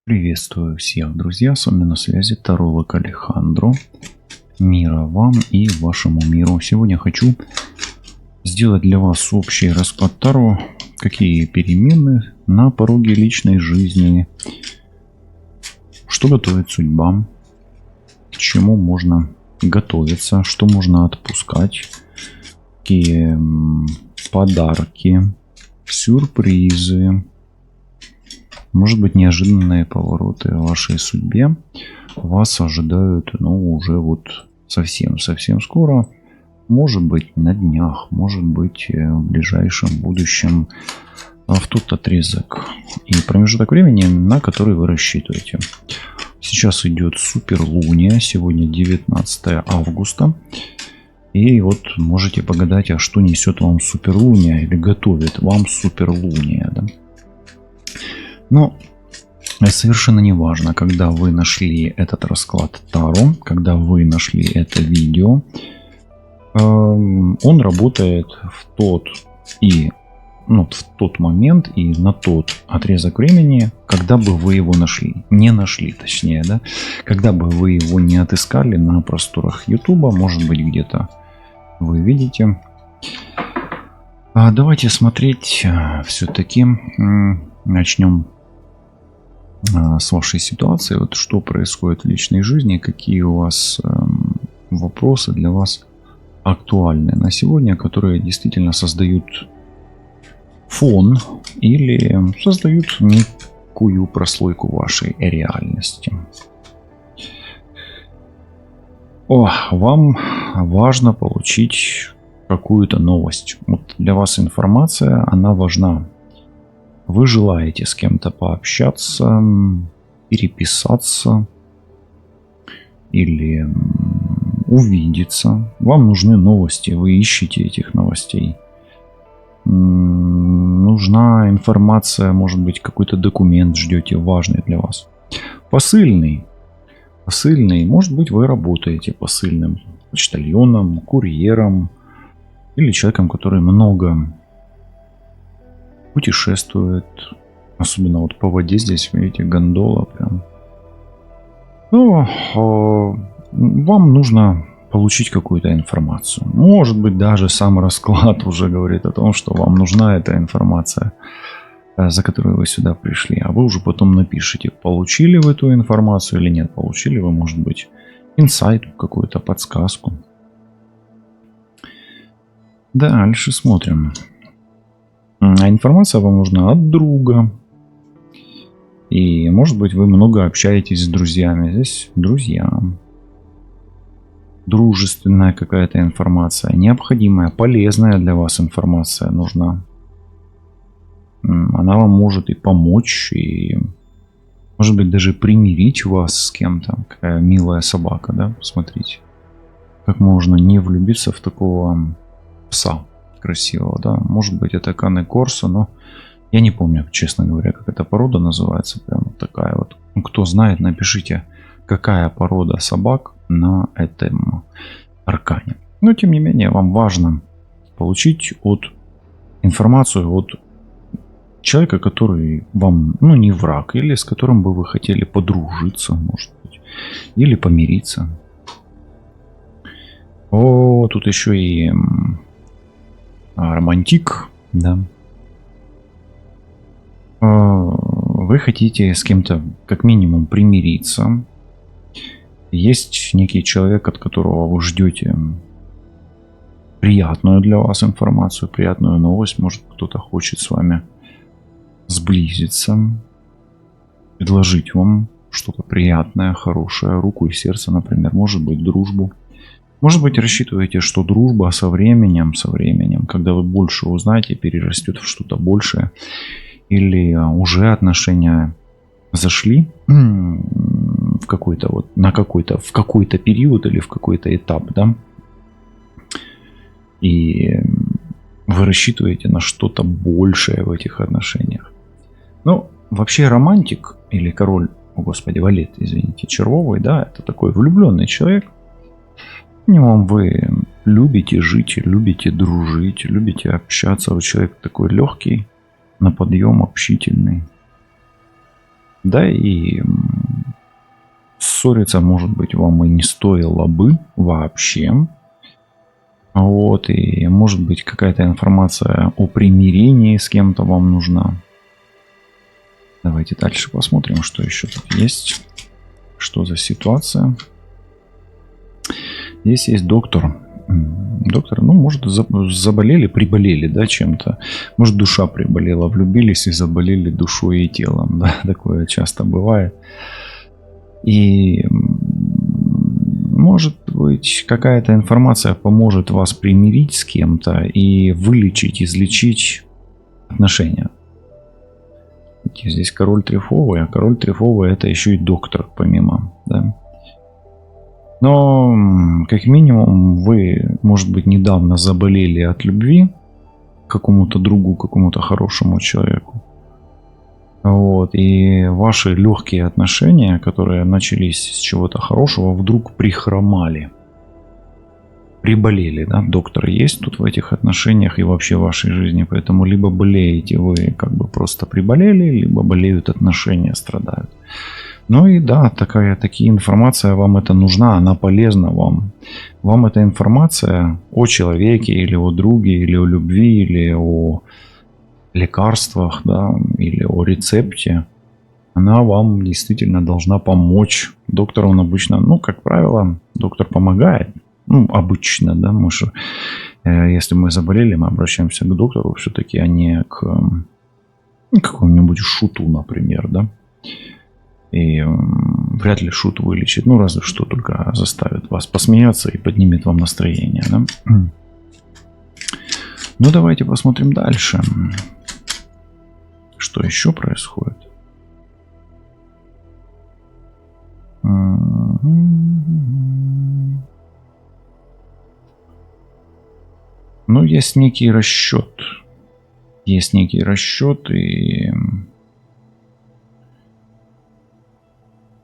Приветствую всех, друзья! С вами на связи таролог Алехандро. Мира вам и вашему миру. Сегодня хочу сделать для вас общий расклад Таро. Какие перемены на пороге личной жизни. Что готовит судьба. К чему можно готовиться. Что можно отпускать. Какие подарки. Сюрпризы. Может быть, неожиданные повороты в вашей судьбе вас ожидают, уже вот совсем скоро. Может быть, на днях, может быть, в ближайшем будущем, в тот отрезок и промежуток времени, на который вы рассчитываете. Сейчас идет суперлуния, сегодня 19 августа. И вот можете погадать, а что несет вам суперлуния или готовит вам суперлуния, да? Но совершенно не важно, когда вы нашли этот расклад Таро, когда вы нашли это видео. Он работает в тот момент и на тот отрезок времени, когда бы вы его нашли. Не нашли, точнее, да? Когда бы вы его не отыскали на просторах Ютуба, может быть, где-то вы видите. Давайте смотреть все-таки. Начнем с вашей ситуации, вот что происходит в личной жизни, какие у вас вопросы для вас актуальны на сегодня, которые действительно создают фон или создают некую прослойку вашей реальности. Вам важно получить какую-то новость. Вот для вас информация, она важна. Вы желаете с кем-то пообщаться, переписаться или увидеться. Вам нужны новости, вы ищете этих новостей. Нужна информация, может быть, какой-то документ ждете, важный для вас. Посыльный. Может быть, вы работаете посыльным, почтальоном, курьером или человеком, который много путешествует, особенно вот по воде здесь, видите, гондола прям. Вам нужно получить какую-то информацию. Может быть, даже сам расклад уже говорит о том, что вам нужна эта информация, за которой вы сюда пришли. А вы уже потом напишите, получили вы эту информацию или нет. Получили вы, может быть, инсайт, какую-то подсказку. Дальше смотрим. А информация вам нужна от друга. И, может быть, вы много общаетесь с друзьями. Здесь друзья. Дружественная какая-то информация. Необходимая, полезная для вас информация нужна. Она вам может и помочь, и, может быть, даже примирить вас с кем-то. Какая милая собака, да? Посмотрите. Как можно не влюбиться в такого пса красивого, да. Может быть, это Кане Корсо, но я не помню, честно говоря, как эта порода называется. Прям вот такая вот. Кто знает, напишите, какая порода собак на этом аркане. Но, тем не менее, вам важно получить информацию от человека, который вам, не враг, или с которым бы вы хотели подружиться, может быть, или помириться. Тут еще и романтик, да. Вы хотите с кем-то как минимум примириться. Есть некий человек, от которого вы ждете приятную для вас информацию, приятную новость. Может, кто-то хочет с вами сблизиться, предложить вам что-то приятное, хорошее, руку и сердце, например, может быть, дружбу. Может быть, рассчитываете, что дружба со временем, когда вы больше узнаете, перерастет в что-то большее. Или уже отношения зашли в какой-то в какой-то период или в какой-то этап, да. И вы рассчитываете на что-то большее в этих отношениях. Вообще романтик или король, валет, червовый, да, это такой влюбленный человек. Вы любите жить, любите дружить, любите общаться. Вы человек такой легкий, на подъем, общительный. Да и ссориться, может быть, вам и не стоило бы вообще. Вот, и может быть какая-то информация о примирении с кем-то вам нужна. Давайте дальше посмотрим, что еще тут есть. Что за ситуация. Здесь есть доктор. Доктор, ну, может, заболели, приболели, да, чем-то. Может, душа приболела, влюбились и заболели душой и телом. Да, такое часто бывает. И может быть, какая-то информация поможет вас примирить с кем-то и вылечить, излечить отношения. Здесь король трефовый, а король трефовый это еще и доктор помимо, да. Но, как минимум, вы, может быть, недавно заболели от любви к какому-то другу, какому-то хорошему человеку. Вот, и ваши легкие отношения, которые начались с чего-то хорошего, вдруг прихромали. Приболели, да, доктор есть тут в этих отношениях и вообще в вашей жизни, поэтому либо болеете вы, как бы просто приболели, либо болеют отношения, страдают. Ну и да, такая информация вам это нужна, она полезна вам. Вам эта информация о человеке или о друге, или о любви, или о лекарствах, да, или о рецепте, она вам действительно должна помочь. Доктор, он обычно, ну, как правило, доктор помогает. Ну, обычно, да, мы же, если мы заболели, мы обращаемся к доктору все-таки, а не к какому-нибудь шуту, например, да. И вряд ли шут вылечит, ну, разве что только заставит вас посмеяться и поднимет вам настроение, да. Ну, давайте посмотрим дальше. Что еще происходит? Ну, есть некий расчет. Есть некий расчет и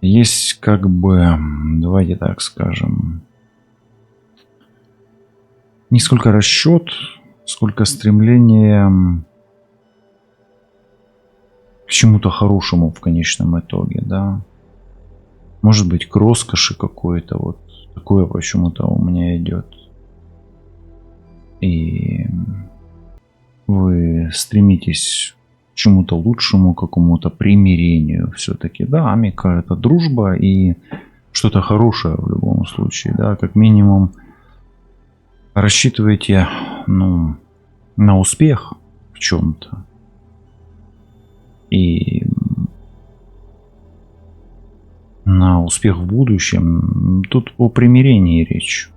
есть как бы, давайте так скажем, не сколько расчет, сколько стремление к чему-то хорошему в конечном итоге, да. Может быть, к роскоши какой-то, вот такое почему-то у меня идет. И вы стремитесь к чему-то лучшему, к какому-то примирению все-таки, да, амика это дружба и что-то хорошее в любом случае, да, как минимум рассчитываете, ну, на успех в чем-то. И на успех в будущем. Тут о примирении речь.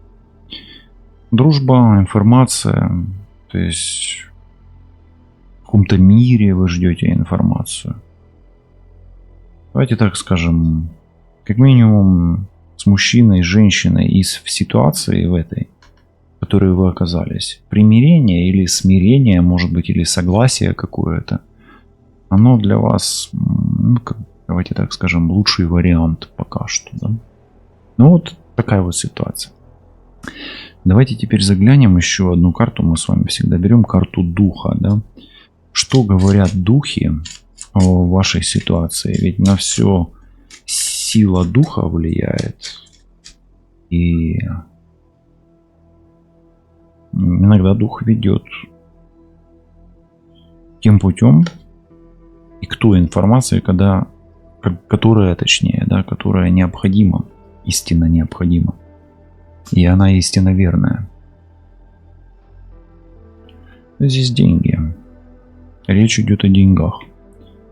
Дружба, информация. То есть в каком-то мире вы ждете информацию. Давайте так скажем. Как минимум с мужчиной, с женщиной из ситуации в этой, в которой вы оказались. Примирение или смирение, может быть, или согласие какое-то. Оно для вас, ну, давайте так скажем, лучший вариант пока что. Да? Ну вот такая вот ситуация. Давайте теперь заглянем еще одну карту. Мы с вами всегда берем карту духа. Да? Что говорят духи о вашей ситуации? Ведь на все сила духа влияет. И иногда дух ведет тем путем, и к той информации, которая, точнее, да, которая необходима, истинно необходима. И она истинно верная. Здесь деньги. Речь идет о деньгах.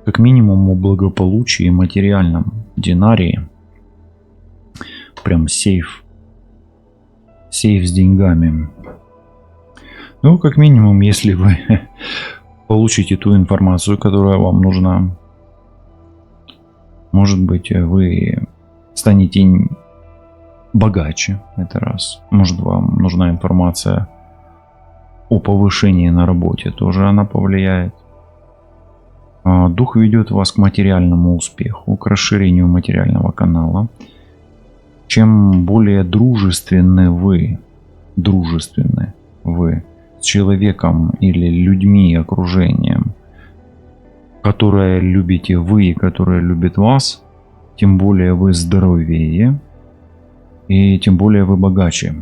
Как минимум о благополучии материальном. Динарии. Прям сейф. Сейф с деньгами. Ну, как минимум, если вы получите ту информацию, которая вам нужна. Может быть, вы станете богаче, это раз. Может, вам нужна информация о повышении на работе, тоже она повлияет. Дух ведет вас к материальному успеху, к расширению материального канала. Чем более дружественны вы с человеком или людьми, окружением, которое любите вы и которое любит вас, тем более вы здоровее и тем более вы богаче.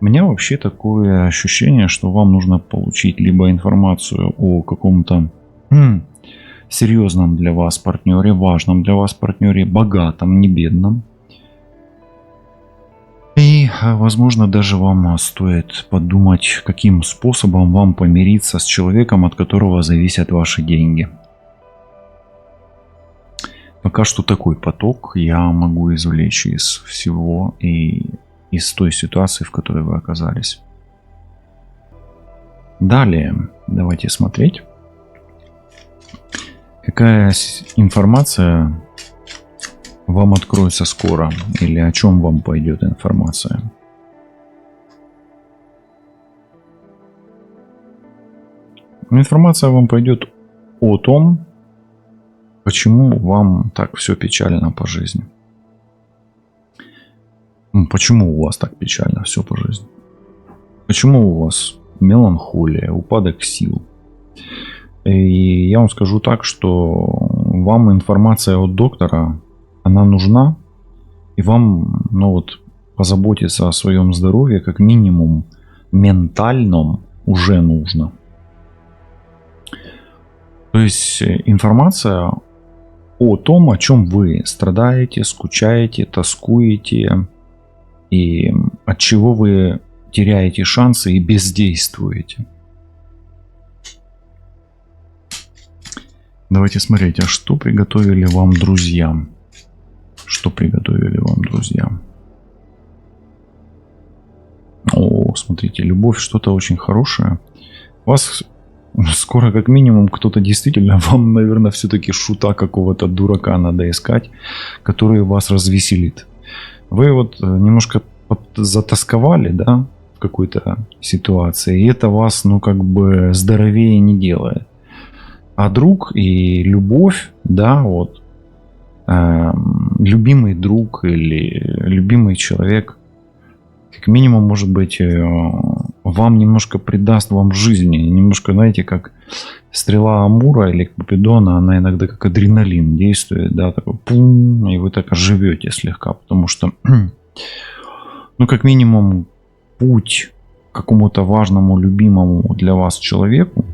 У меня вообще такое ощущение, что вам нужно получить либо информацию о каком-то серьезном для вас партнере, важном для вас партнере, богатом, не бедном. И, возможно, даже вам стоит подумать, каким способом вам помириться с человеком, от которого зависят ваши деньги. Пока что такой поток я могу извлечь из всего и из той ситуации, в которой вы оказались. Далее, давайте смотреть, какая информация вам откроется скоро, или о чем вам пойдет информация. Информация вам пойдет о том, почему вам так все печально по жизни. Почему у вас так печально все по жизни? Почему у вас меланхолия, упадок сил? И я вам скажу так, что вам информация от доктора, она нужна, и вам, позаботиться о своем здоровье, как минимум ментальном, уже нужно. То есть информация о том, о чем вы страдаете, скучаете, тоскуете, и от чего вы теряете шансы и бездействуете. Давайте смотреть, а что приготовили вам друзья? Что приготовили вам друзья? О, смотрите, любовь, что-то очень хорошее. Вас скоро как минимум кто-то действительно, вам, наверное, все-таки шута какого-то дурака надо искать, который вас развеселит. Вы немножко затасковали, да, в какой-то ситуации, и это вас, здоровее не делает. А друг и любовь, да, любимый друг или любимый человек, как минимум, может быть, вам немножко придаст вам жизни. Немножко, знаете, как стрела Амура или Купидона, она иногда как адреналин действует, да, такой пум, и вы так оживете слегка, потому что, как минимум, путь к какому-то важному, любимому для вас человеку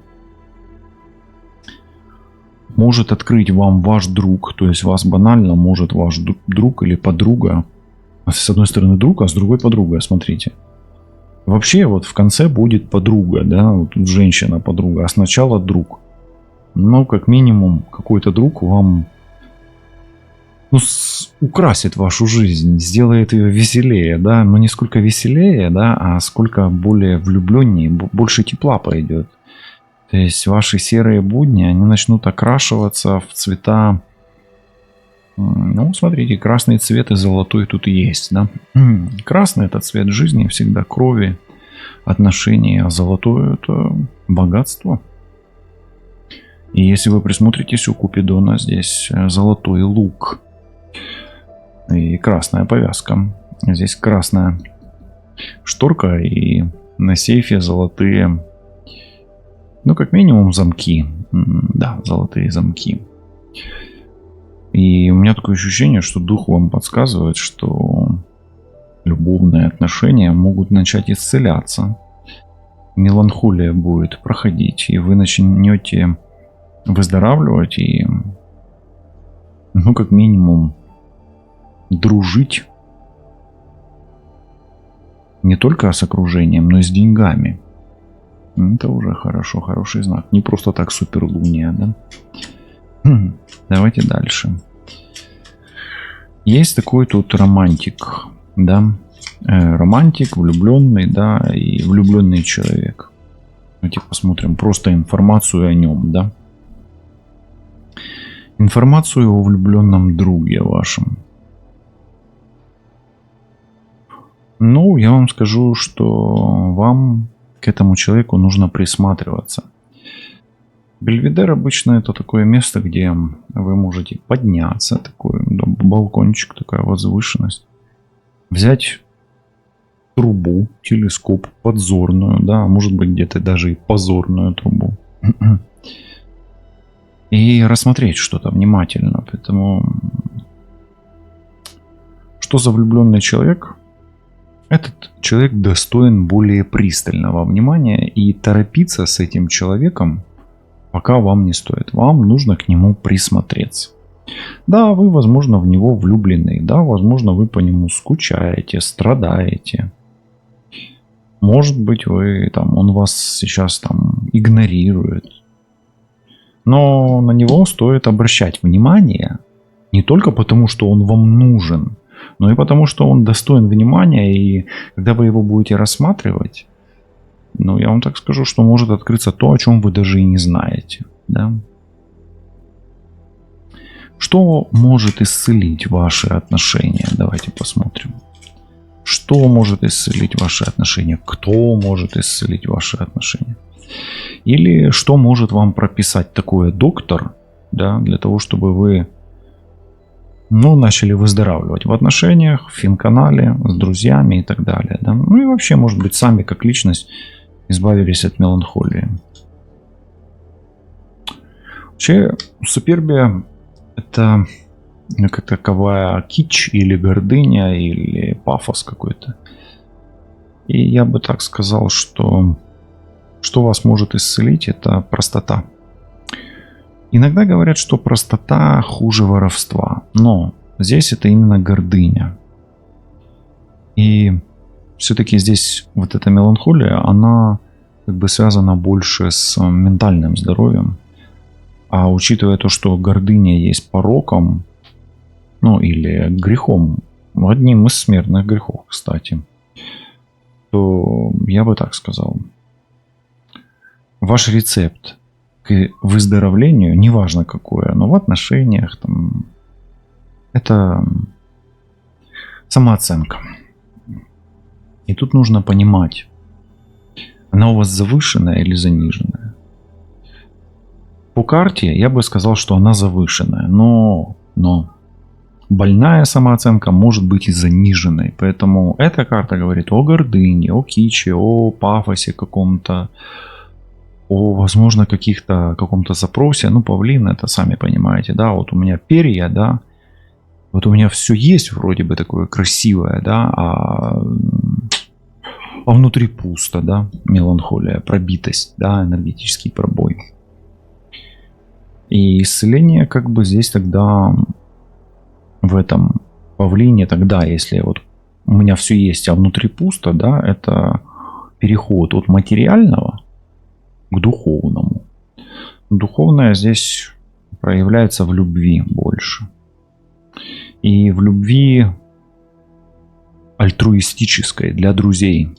может открыть вам ваш друг, то есть вас банально может ваш друг или подруга, с одной стороны друг, а с другой подруга, смотрите. Вообще в конце будет подруга, да, женщина подруга, а сначала друг. Как минимум какой-то друг вам украсит вашу жизнь, сделает ее веселее, да, но не сколько веселее, да, а сколько более влюбленнее, больше тепла пойдет. То есть ваши серые будни, они начнут окрашиваться в цвета. Смотрите, красный цвет и золотой тут и есть, да. Красный — это цвет жизни, всегда крови, отношений, а золотой — это богатство. И если вы присмотритесь, у Купидона здесь золотой лук и красная повязка. Здесь красная шторка и на сейфе золотые, как минимум замки. Да, золотые замки. И у меня такое ощущение, что дух вам подсказывает, что любовные отношения могут начать исцеляться. Меланхолия будет проходить, и вы начнете выздоравливать и, как минимум, дружить не только с окружением, но и с деньгами. Это уже хорошо, хороший знак. Не просто так суперлуния, да? Давайте дальше. Есть такой тут романтик, да? Романтик, влюбленный, да, и влюбленный человек. Давайте посмотрим просто информацию о нем, да? Информацию о влюбленном друге вашем. Я вам скажу, что вам к этому человеку нужно присматриваться. Бельведер обычно это такое место, где вы можете подняться, такой балкончик, такая возвышенность, взять трубу, телескоп, подзорную, да, может быть где-то даже и позорную трубу, и рассмотреть что-то внимательно. Поэтому что за влюбленный человек? Этот человек достоин более пристального внимания, и торопиться с этим человеком пока вам не стоит. Вам нужно к нему присмотреться. Да, вы, возможно, в него влюблены. Да, возможно, вы по нему скучаете, страдаете. Может быть, он вас сейчас игнорирует. Но на него стоит обращать внимание не только потому, что он вам нужен, но и потому, что он достоин внимания. И когда вы его будете рассматривать, я вам так скажу, что может открыться то, о чем вы даже и не знаете. Да? Что может исцелить ваши отношения? Давайте посмотрим. Что может исцелить ваши отношения? Кто может исцелить ваши отношения? Или что может вам прописать такое доктор, да, для того, чтобы вы начали выздоравливать в отношениях, в финканале, с друзьями и так далее. Да? И вообще, может быть, сами как личность избавились от меланхолии. Вообще, супербия — это как таковая кич или гордыня, или пафос какой-то. И я бы так сказал, что вас может исцелить, это простота. Иногда говорят, что простота хуже воровства, но здесь это именно гордыня. И все-таки здесь вот эта меланхолия, она как бы связана больше с ментальным здоровьем. А учитывая то, что гордыня есть пороком, или грехом, одним из смертных грехов, кстати, то я бы так сказал. Ваш рецепт к выздоровлению, неважно какое, но в отношениях, это самооценка. И тут нужно понимать, она у вас завышенная или заниженная. По карте я бы сказал, что она завышенная, но больная самооценка может быть и заниженной. Поэтому эта карта говорит о гордыне, о киче, о пафосе каком-то, о, возможно, каком-то запросе. Павлин, это сами понимаете, да, вот у меня перья, да, вот у меня все есть вроде бы такое красивое, да, а внутри пусто, да, меланхолия, пробитость, да, энергетический пробой. И исцеление как бы здесь тогда в этом павлине, тогда, если вот у меня все есть, а внутри пусто, да, это переход от материального к духовному. Духовное здесь проявляется в любви больше. И в любви альтруистической для друзей,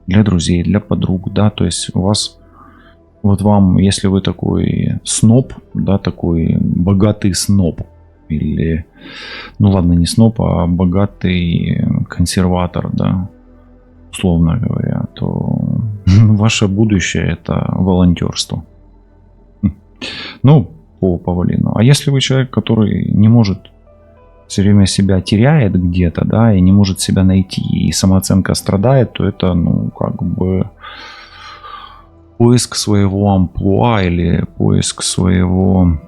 для подруг, да, то есть у вас, вот вам, если вы такой сноб, да, такой богатый сноб, или, ладно, не сноб, а богатый консерватор, да, условно говоря, то ваше будущее — это волонтерство. По павлину. А если вы человек, который не может, все время себя теряет где-то, да, и не может себя найти, и самооценка страдает, то это, как бы поиск своего амплуа или поиск своего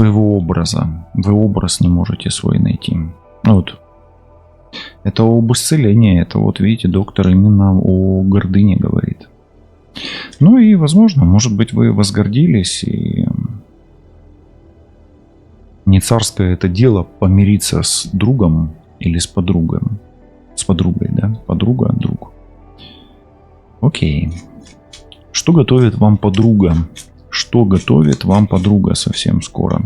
образа. Вы образ не можете свой найти. Это об исцелении. Это видите, доктор именно о гордыне говорит. И, возможно, может быть, вы возгордились, и не царское это дело помириться с другом или с подругой. С подругой, да? Подруга, друг. Окей. Что готовит вам подруга? Что готовит вам подруга совсем скоро?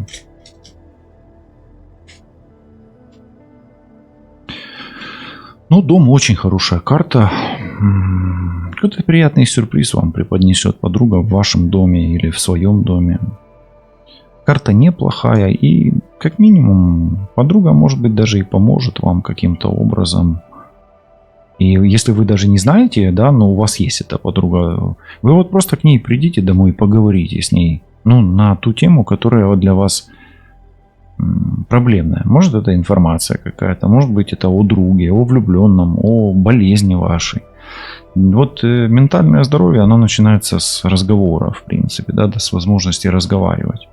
Дом — очень хорошая карта. Какой-то приятный сюрприз вам преподнесет подруга в вашем доме или в своем доме. Карта неплохая, и как минимум подруга, может быть, даже и поможет вам каким-то образом. И если вы даже не знаете, да, но у вас есть эта подруга, вы просто к ней придите домой и поговорите с ней, на ту тему, которая для вас проблемная. Может, это информация какая-то, может быть, это о друге, о влюбленном, о болезни вашей. Вот ментальное здоровье, оно начинается с разговора, в принципе, да, с возможности разговаривать.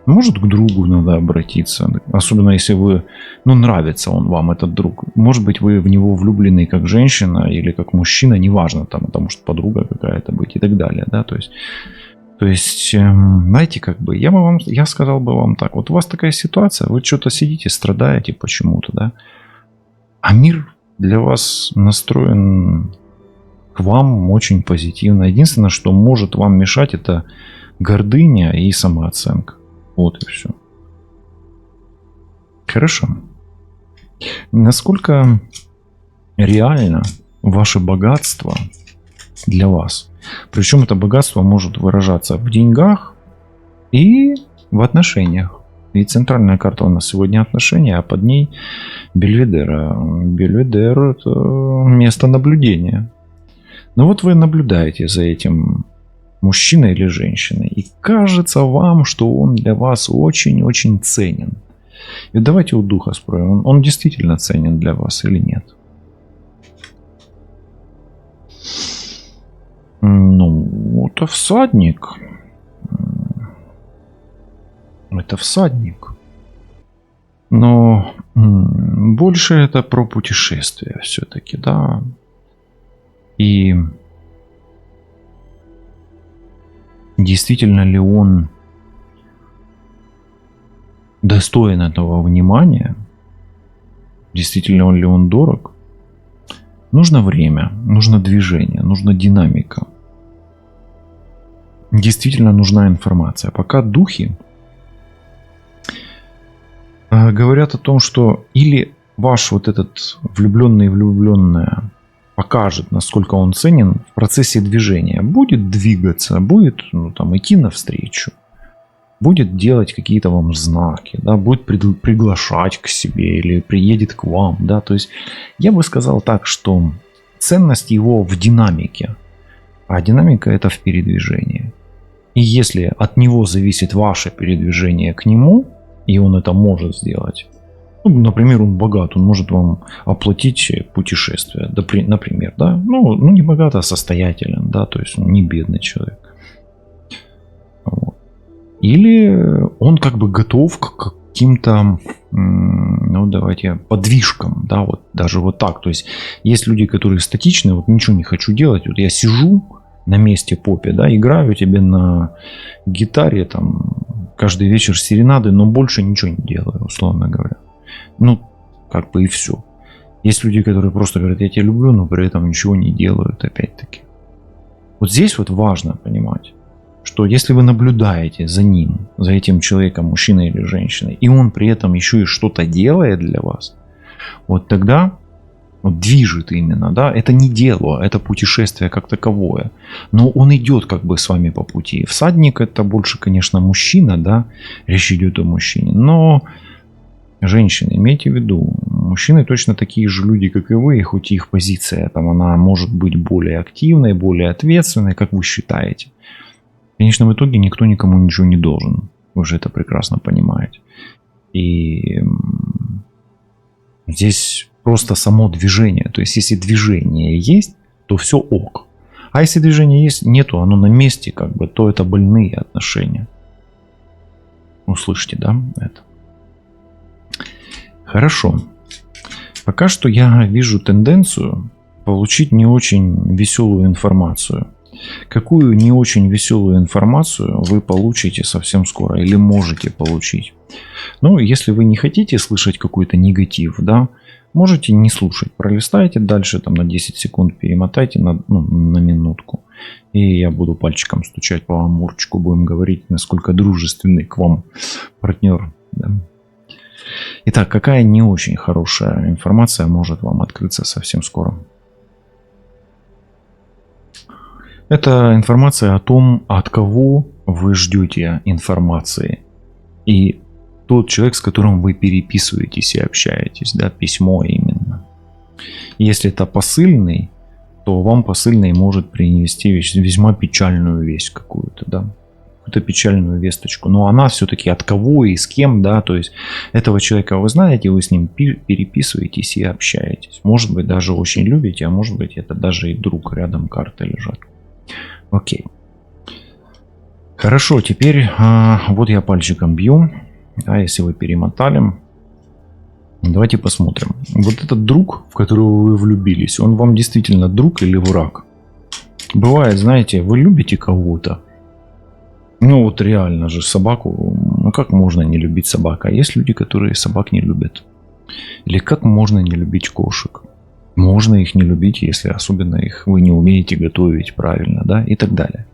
Может, к другу надо обратиться, особенно если вы, ну, нравится он вам, этот друг. Может быть, вы в него влюблены как женщина или как мужчина, неважно, там, потому что подруга какая-то быть и так далее, да, то есть, знаете, как бы, я сказал бы вам так, вот у вас такая ситуация, вы что-то сидите, страдаете почему-то, да, а мир для вас настроен к вам очень позитивно. Единственное, что может вам мешать, это гордыня и самооценка. Вот и все. Хорошо. Насколько реально ваше богатство для вас? Причем это богатство может выражаться в деньгах и в отношениях. Ведь центральная карта у нас сегодня отношения, а под ней Бельведер. Бельведер – это место наблюдения. Но вот вы наблюдаете за этим мужчиной или женщиной, и кажется вам, что он для вас очень-очень ценен. И давайте у духа спросим, он действительно ценен для вас или нет? Ну, это всадник. Это всадник. Но больше это про путешествия все-таки, да. И действительно ли он достоин этого внимания? Действительно ли он дорог? Нужно время, нужно движение, нужна динамика. Действительно нужна информация. Пока духи говорят о том, что или ваш вот этот влюбленная покажет, насколько он ценен в процессе движения, будет двигаться, будет идти навстречу, будет делать какие-то вам знаки, да, будет приглашать к себе или приедет к вам, да, то есть я бы сказал так, что ценность его в динамике, а динамика это в передвижении. И если от него зависит ваше передвижение к нему, и он это может сделать, ну, например, он богат, он может вам оплатить путешествие, например, да, ну не богат, а состоятелен, да, то есть он не бедный человек. Вот. Или он как бы готов к каким-то, ну давайте, подвижкам, да, вот даже вот так. То есть есть люди, которые статичны, вот ничего не хочу делать, вот я сижу на месте попе, да, играю тебе на гитаре там каждый вечер серенады, но больше ничего не делаю, условно говоря. Ну, как бы и все. Есть люди, которые просто говорят, я тебя люблю, но при этом ничего не делают, опять-таки. Вот здесь вот важно понимать, что если вы наблюдаете за ним, за этим человеком, мужчиной или женщиной, и он при этом еще и что-то делает для вас, вот тогда вот движет именно, да, это не дело, это путешествие как таковое, но он идет как бы с вами по пути. Всадник это больше, конечно, мужчина, да, речь идет о мужчине, но женщины, имейте в виду, мужчины точно такие же люди, как и вы, хоть их позиция там она может быть более активной, более ответственной, как вы считаете. В конечном итоге никто никому ничего не должен. Вы же это прекрасно понимаете. И здесь просто само движение. То есть, если движение есть, то все ок. А если движения есть, нету, оно на месте, как бы, то это больные отношения. Услышите, да, это? Хорошо. Пока что я вижу тенденцию получить не очень веселую информацию. Какую не очень веселую информацию вы получите совсем скоро или можете получить? Ну, если вы не хотите слышать какой-то негатив, да, можете не слушать. Пролистайте дальше, там на 10 секунд перемотайте на минутку. И я буду пальчиком стучать по амурчику, будем говорить, насколько дружественный к вам партнер. Да. Итак, какая не очень хорошая информация может вам открыться совсем скоро? Это информация о том, от кого вы ждете информации. И тот человек, с которым вы переписываетесь и общаетесь, да, письмо именно. Если это посыльный, то вам посыльный может принести весьма печальную весть какую-то, да. какую-то печальную весточку, но она все-таки от кого и с кем, да, то есть этого человека вы знаете, вы с ним переписываетесь и общаетесь. Может быть, даже очень любите, а может быть, это даже и друг, рядом карты лежат. Окей. Хорошо, теперь вот я пальчиком бью, да, если вы перемотали. Давайте посмотрим. Вот этот друг, в которого вы влюбились, он вам действительно друг или враг? Бывает, знаете, вы любите кого-то. Ну вот реально же собаку, ну как можно не любить собаку? А есть люди, которые собак не любят. Или как можно не любить кошек? Можно их не любить, если особенно их вы не умеете готовить правильно, да, и так далее.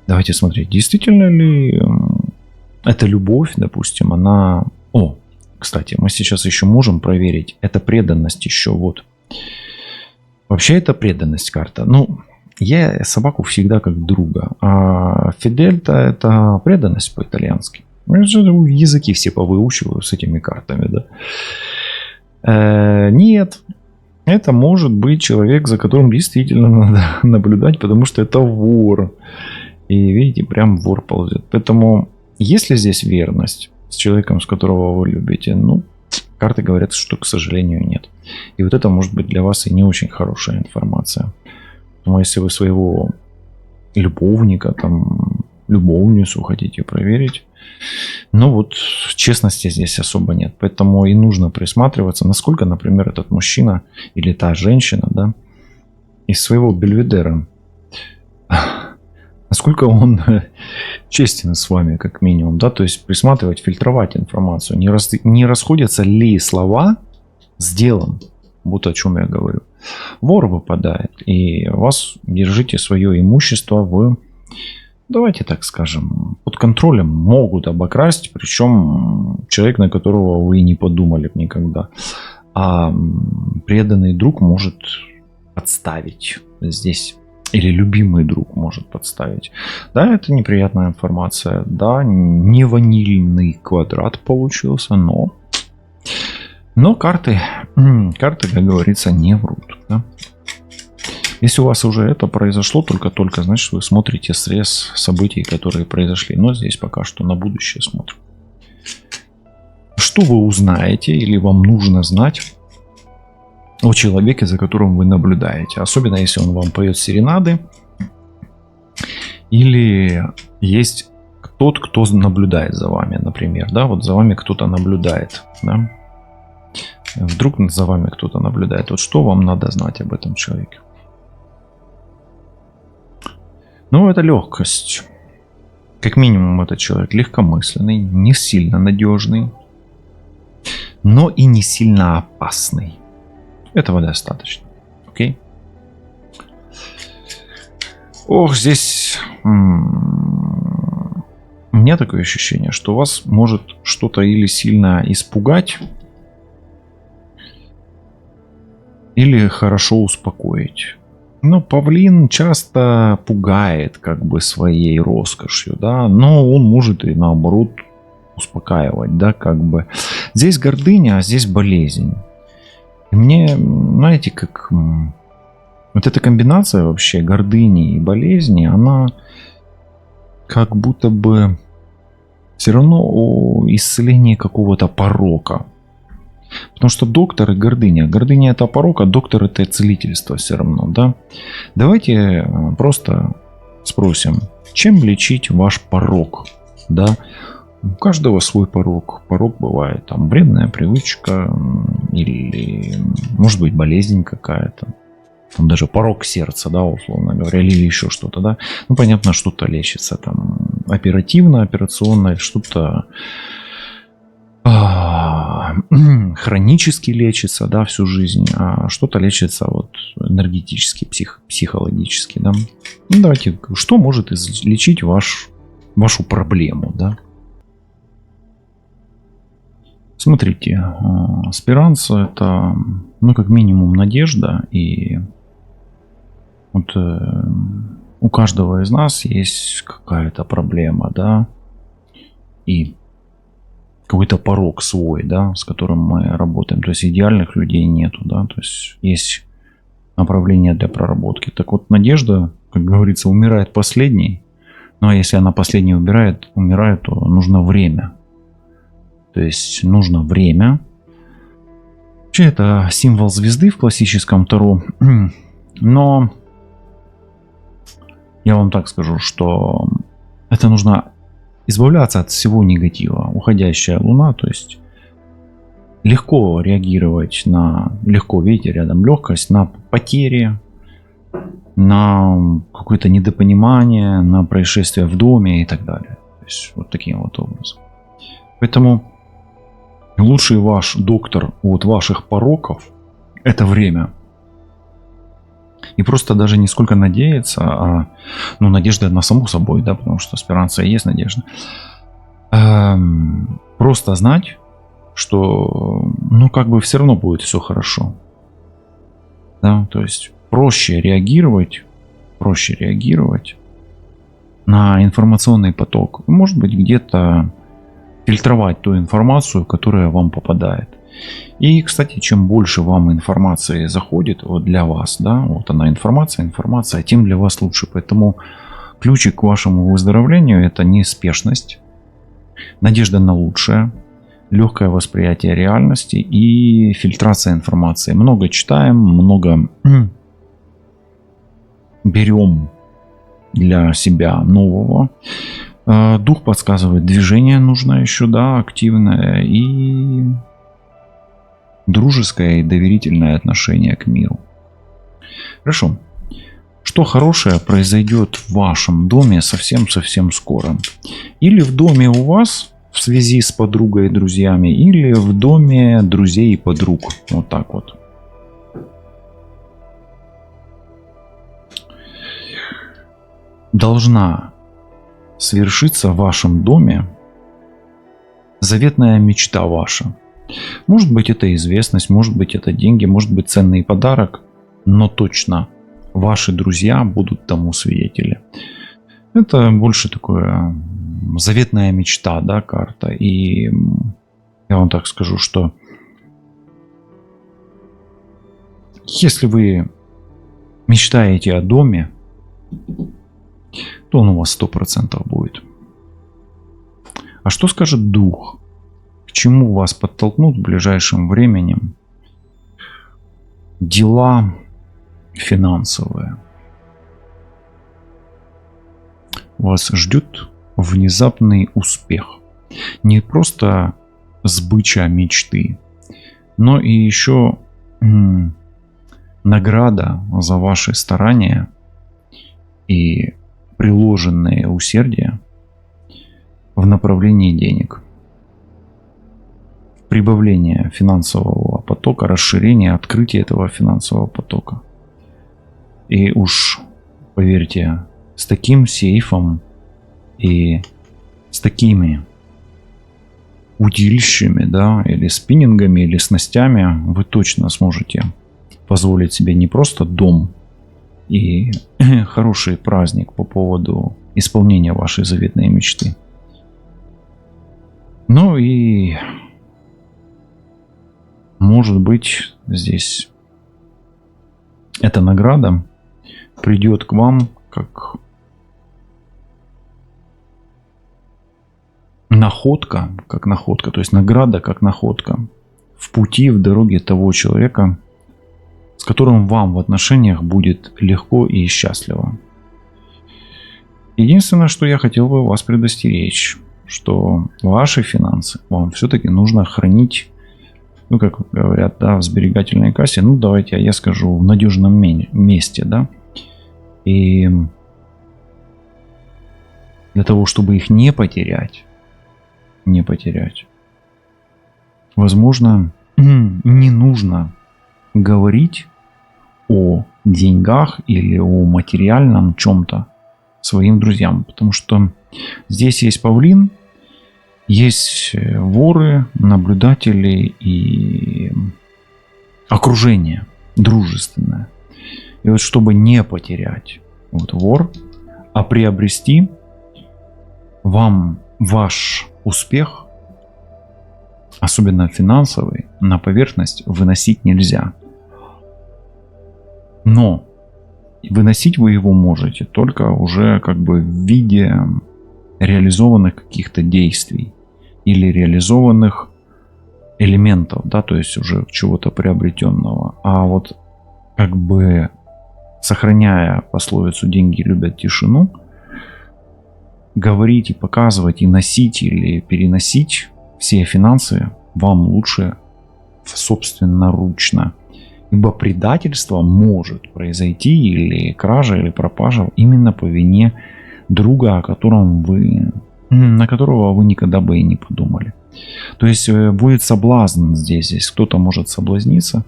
Давайте смотреть, действительно ли эта любовь, допустим, она... О, кстати, мы сейчас еще можем проверить, это преданность еще, вот. Вообще это преданность карта. Ну, я собаку всегда как друга. А фидельта это преданность по-итальянски. Я же языки все повыучиваю с этими картами, да. Нет. Это может быть человек, за которым действительно надо наблюдать, потому что это вор. И видите, прям вор ползет. Поэтому, если здесь верность с человеком, с которого вы любите, ну, карты говорят, что, к сожалению, нет. И вот это может быть для вас и не очень хорошая информация. Но если вы своего любовника, там, любовницу хотите проверить, ну вот честности здесь особо нет. Поэтому и нужно присматриваться, насколько, например, этот мужчина или та женщина, да, из своего бельведера, насколько он честен с вами, как минимум, да, то есть присматривать, фильтровать информацию, не расходятся ли слова с делом, вот о чем я говорю. Вор выпадает, и вас держите свое имущество в, давайте так скажем, под контролем, могут обокрасть, причем человек, на которого вы не подумали никогда, а преданный друг может подставить здесь. Или любимый друг может подставить. Да, это неприятная информация. Да, не ванильный квадрат получился, но карты, как говорится, не врут. Да? Если у вас уже это произошло только-только, значит вы смотрите срез событий, которые произошли. Но здесь пока что на будущее смотрим. Что вы узнаете или вам нужно знать о человеке, за которым вы наблюдаете. Особенно, если он вам поет серенады. Или есть тот, кто наблюдает за вами, например. Да, вот за вами кто-то наблюдает. Да? Вдруг за вами кто-то наблюдает. Вот что вам надо знать об этом человеке? Ну, это легкость. Как минимум, этот человек легкомысленный, не сильно надежный, но и не сильно опасный. Этого достаточно. Окей. Ох, здесь у меня такое ощущение, что вас может что-то или сильно испугать, или хорошо успокоить. Но павлин часто пугает как бы своей роскошью, да, но он может и наоборот успокаивать, да, как бы. Здесь гордыня, а здесь болезнь. И мне, знаете, как вот эта комбинация вообще гордыни и болезни, она как будто бы все равно о исцелении какого-то порока. Потому что доктор и гордыня. Гордыня это порок, а доктор это целительство все равно, да? Давайте просто спросим, чем лечить ваш порок, да? У каждого свой порок. Порок бывает там вредная привычка или, может быть, болезнь какая-то. Там даже порок сердца, да, условно говоря, или еще что-то, да. Ну, понятно, что-то лечится там оперативно, операционно, что-то хронически лечится, да, всю жизнь, а что-то лечится вот энергетически, психологически, да. Ну, давайте, что может излечить вашу проблему, да? Смотрите, спиранца это, ну, как минимум надежда, и вот у каждого из нас есть какая-то проблема, да, и какой-то порог свой, да, с которым мы работаем. То есть идеальных людей нету, да, то есть направление для проработки. Так вот, надежда, как говорится, умирает последней, Ну а если она последняя умирает, то нужно время. То есть нужно время. Вообще это символ звезды в классическом Таро. Но я вам так скажу, что это нужно избавляться от всего негатива. Уходящая луна, то есть легко реагировать легко, видите, рядом легкость, на потери, на какое-то недопонимание, на происшествия в доме и так далее. То есть вот таким вот образом. Поэтому лучший ваш доктор от ваших пороков — это время. И просто даже не сколько надеяться, а надежда на саму собой, да, потому что аспиранция есть надежда. Просто знать, что как бы все равно будет все хорошо. Да, то есть проще реагировать на информационный поток. Может быть, где-то фильтровать ту информацию, которая вам попадает. И, кстати, чем больше вам информации заходит вот для вас, да, вот она информация, тем для вас лучше. Поэтому ключик к вашему выздоровлению — это неспешность, надежда на лучшее, легкое восприятие реальности и фильтрация информации. Много читаем, много берем для себя нового. Дух подсказывает, движение нужно еще, да, активное, и дружеское и доверительное отношение к миру. Хорошо. Что хорошее произойдет в вашем доме совсем-совсем скоро? Или в доме у вас в связи с подругой и друзьями, или в доме друзей и подруг. Вот так вот. Должна свершиться в вашем доме заветная мечта ваша. Может быть, это известность, может быть, это деньги, может быть, ценный подарок, но точно ваши друзья будут тому свидетели. Это больше такое заветная мечта, да, карта. И я вам так скажу, что если вы мечтаете о доме, то он у вас 100% будет. А что скажет дух? К чему вас подтолкнут в ближайшем временем дела финансовые? Вас ждет внезапный успех. Не просто сбыча мечты, но и еще награда за ваши старания и приложенные усердия в направлении денег. Прибавление финансового потока, расширение, открытие этого финансового потока. И уж, поверьте, с таким сейфом и с такими удилищами, да, или спиннингами, или снастями вы точно сможете позволить себе не просто дом и хороший праздник по поводу исполнения вашей заветной мечты, но и, может быть, здесь эта награда придет к вам как находка, то есть награда как находка в пути, в дороге того человека, с которым вам в отношениях будет легко и счастливо. Единственное, что я хотел бы вас предостеречь, что ваши финансы вам все-таки нужно хранить, как говорят, да, в сберегательной кассе, давайте я скажу, в надежном месте, да. И для того, чтобы их не потерять, возможно, не нужно говорить о деньгах или о материальном чем-то своим друзьям, потому что здесь есть павлин, есть воры, наблюдатели и окружение дружественное. И вот чтобы не потерять вор, а приобрести, вам ваш успех, особенно финансовый, на поверхность выносить нельзя. Но выносить вы его можете только уже как бы в виде реализованных каких-то действий или реализованных элементов, да, то есть уже чего-то приобретенного. А вот как бы сохраняя пословицу «деньги любят тишину», говорить и показывать и носить или переносить все финансы вам лучше собственноручно. Ибо предательство может произойти, или кража, или пропажа именно по вине друга, на которого вы никогда бы и не подумали. То есть будет соблазн здесь кто-то может соблазниться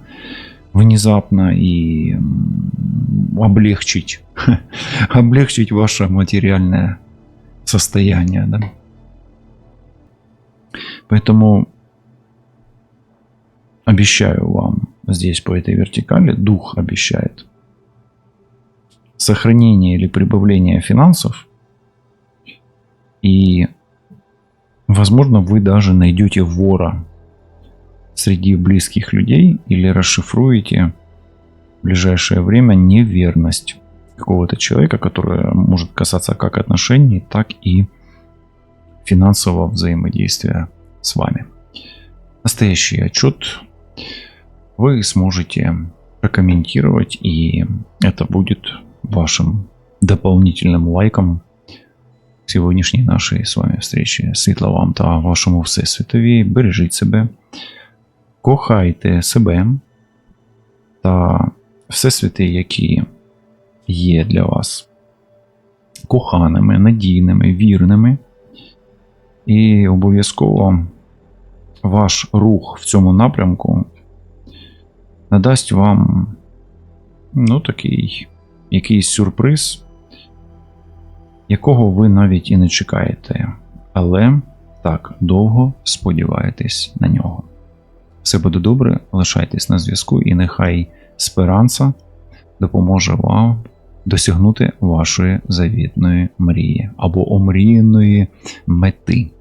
внезапно и облегчить ваше материальное состояние. Да? Поэтому обещаю вам здесь по этой вертикали, дух обещает сохранение или прибавление финансов. И, возможно, вы даже найдете вора среди близких людей или расшифруете в ближайшее время неверность какого-то человека, которая может касаться как отношений, так и финансового взаимодействия с вами. Настоящий отчет вы сможете прокомментировать, и это будет вашим дополнительным лайком к сегодняшній нашій з вами встречі. Світла вам та вашому всесвітові. Бережіть себе, кохайте себе та всесвіти, які є для вас коханими, надійними, вірними. І обов'язково ваш рух в цьому напрямку надасть вам такий якийсь сюрприз, якого ви навіть і не чекаєте, але так довго сподіваєтесь на нього. Все буде добре, лишайтесь на зв'язку, і нехай Сперанса допоможе вам досягнути вашої завітної мрії або омріяної мети.